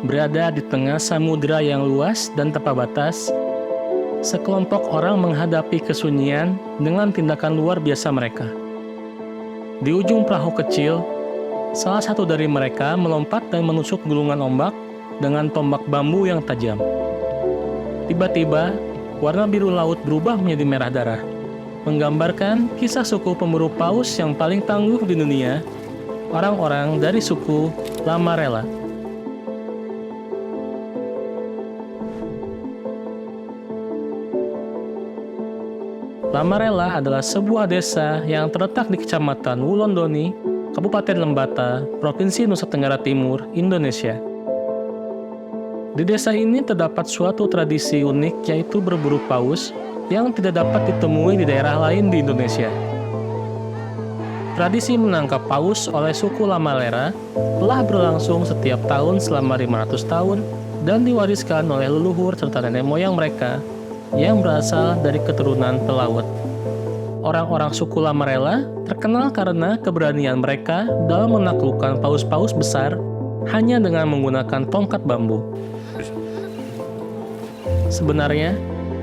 Berada di tengah samudera yang luas dan tanpa batas, sekelompok orang menghadapi kesunyian dengan tindakan luar biasa mereka. Di ujung perahu kecil, salah satu dari mereka melompat dan menusuk gulungan ombak dengan tombak bambu yang tajam. Tiba-tiba, warna biru laut berubah menjadi merah darah, menggambarkan kisah suku pemburu paus yang paling tangguh di dunia, orang-orang dari suku Lamarella. Lamarella adalah sebuah desa yang terletak di Kecamatan Wulondoni, Kabupaten Lembata, Provinsi Nusa Tenggara Timur, Indonesia. Di desa ini terdapat suatu tradisi unik, yaitu berburu paus yang tidak dapat ditemui di daerah lain di Indonesia. Tradisi menangkap paus oleh suku Lamarella telah berlangsung setiap tahun selama 500 tahun dan diwariskan oleh leluhur serta nenek moyang mereka yang berasal dari keturunan pelaut. Orang-orang suku Lamarella terkenal karena keberanian mereka dalam menaklukkan paus-paus besar hanya dengan menggunakan tongkat bambu. Sebenarnya,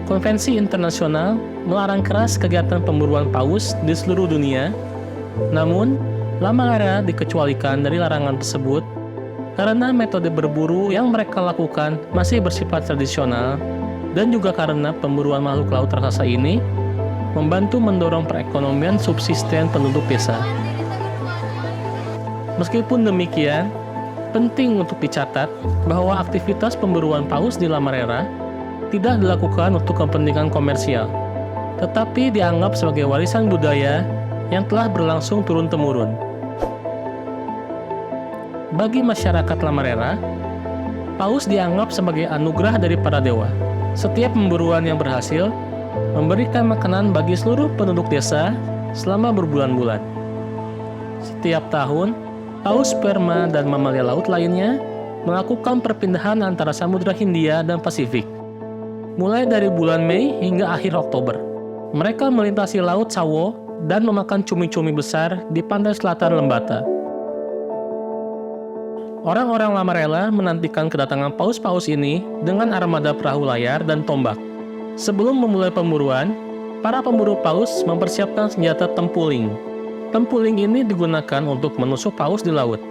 konvensi internasional melarang keras kegiatan pemburuan paus di seluruh dunia. Namun, Lamarella dikecualikan dari larangan tersebut karena metode berburu yang mereka lakukan masih bersifat tradisional dan juga karena pemburuan makhluk laut raksasa ini membantu mendorong perekonomian subsisten penduduk desa. Meskipun demikian, penting untuk dicatat bahwa aktivitas pemburuan paus di Lamarella tidak dilakukan untuk kepentingan komersial, tetapi dianggap sebagai warisan budaya yang telah berlangsung turun-temurun. Bagi masyarakat Lamarella, paus dianggap sebagai anugerah dari para dewa. Setiap pemburuan yang berhasil memberikan makanan bagi seluruh penduduk desa selama berbulan-bulan. Setiap tahun, paus sperma dan mamalia laut lainnya melakukan perpindahan antara Samudra Hindia dan Pasifik. Mulai dari bulan Mei hingga akhir Oktober, mereka melintasi Laut Sawo dan memakan cumi-cumi besar di pantai selatan Lembata. Orang-orang Lamarella menantikan kedatangan paus-paus ini dengan armada perahu layar dan tombak. Sebelum memulai pemburuan, para pemburu paus mempersiapkan senjata tempuling. Tempuling ini digunakan untuk menusuk paus di laut.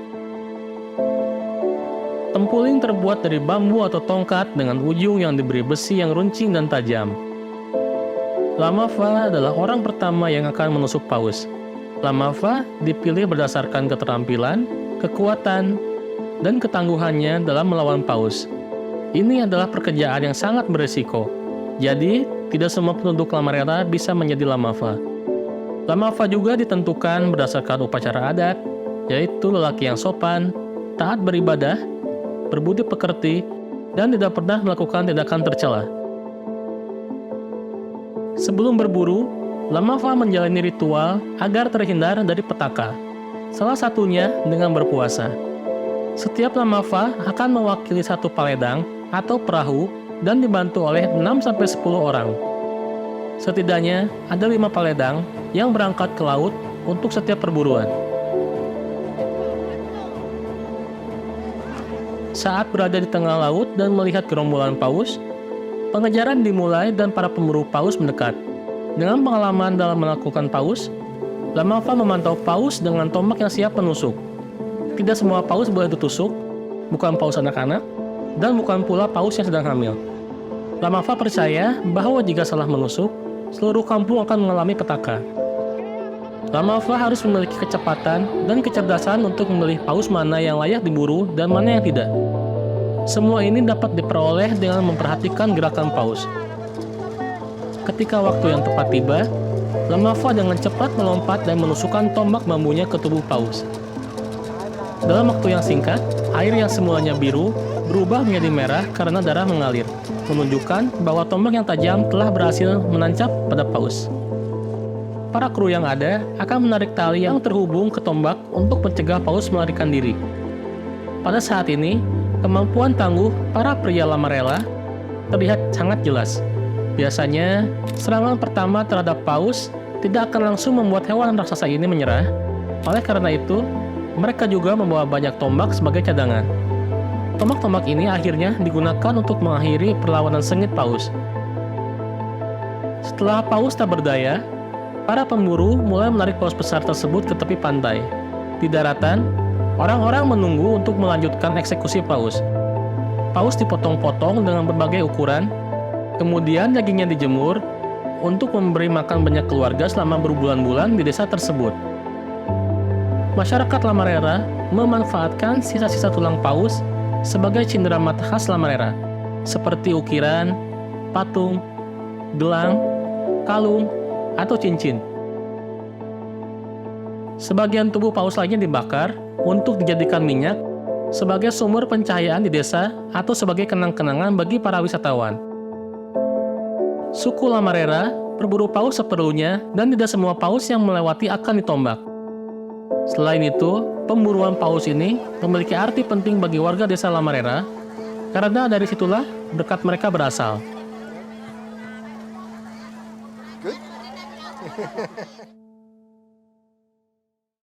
Tempuling terbuat dari bambu atau tongkat dengan ujung yang diberi besi yang runcing dan tajam. Lamava adalah orang pertama yang akan menusuk paus. Lamava dipilih berdasarkan keterampilan, kekuatan, dan ketangguhannya dalam melawan paus. Ini adalah pekerjaan yang sangat berisiko. Jadi, tidak semua penduduk Lamarella bisa menjadi Lamava. Lamava juga ditentukan berdasarkan upacara adat, yaitu lelaki yang sopan, taat beribadah, berbudi pekerti, dan tidak pernah melakukan tindakan tercela. Sebelum berburu, Lamava menjalani ritual agar terhindar dari petaka. Salah satunya dengan berpuasa. Setiap Lamava akan mewakili satu paledang atau perahu dan dibantu oleh 6-10 orang. Setidaknya ada 5 paledang yang berangkat ke laut untuk setiap perburuan. Saat berada di tengah laut dan melihat gerombolan paus, pengejaran dimulai dan para pemburu paus mendekat. Dengan pengalaman dalam melakukan paus, Lamava memantau paus dengan tombak yang siap menusuk. Tidak semua paus boleh ditusuk, bukan paus anak-anak, dan bukan pula paus yang sedang hamil. Lamava percaya bahwa jika salah menusuk, seluruh kampung akan mengalami petaka. Lamava harus memiliki kecepatan dan kecerdasan untuk memilih paus mana yang layak diburu dan mana yang tidak. Semua ini dapat diperoleh dengan memperhatikan gerakan paus. Ketika waktu yang tepat tiba, Lamava dengan cepat melompat dan menusukkan tombak bambunya ke tubuh paus. Dalam waktu yang singkat, air yang semulanya biru berubah menjadi merah karena darah mengalir, menunjukkan bahwa tombak yang tajam telah berhasil menancap pada paus. Para kru yang ada akan menarik tali yang terhubung ke tombak untuk mencegah paus melarikan diri. Pada saat ini, kemampuan tangguh para pria Lamarella terlihat sangat jelas. Biasanya, serangan pertama terhadap paus tidak akan langsung membuat hewan raksasa ini menyerah. Oleh karena itu, mereka juga membawa banyak tombak sebagai cadangan. Tombak-tombak ini akhirnya digunakan untuk mengakhiri perlawanan sengit Paus. Setelah Paus tak berdaya, para pemburu mulai menarik paus besar tersebut ke tepi pantai. Di daratan, orang-orang menunggu untuk melanjutkan eksekusi Paus. Paus dipotong-potong dengan berbagai ukuran, kemudian dagingnya dijemur untuk memberi makan banyak keluarga selama berbulan-bulan di desa tersebut. Masyarakat Lamarera memanfaatkan sisa-sisa tulang paus sebagai cindera mata khas Lamarera, seperti ukiran, patung, gelang, kalung, atau cincin. Sebagian tubuh paus lainnya dibakar untuk dijadikan minyak sebagai sumber pencahayaan di desa atau sebagai kenang-kenangan bagi para wisatawan. Suku Lamarera berburu paus seperlunya dan tidak semua paus yang melewati akan ditombak. Selain itu, pemburuan paus ini memiliki arti penting bagi warga desa Lamarera karena dari situlah berkat mereka berasal. Good.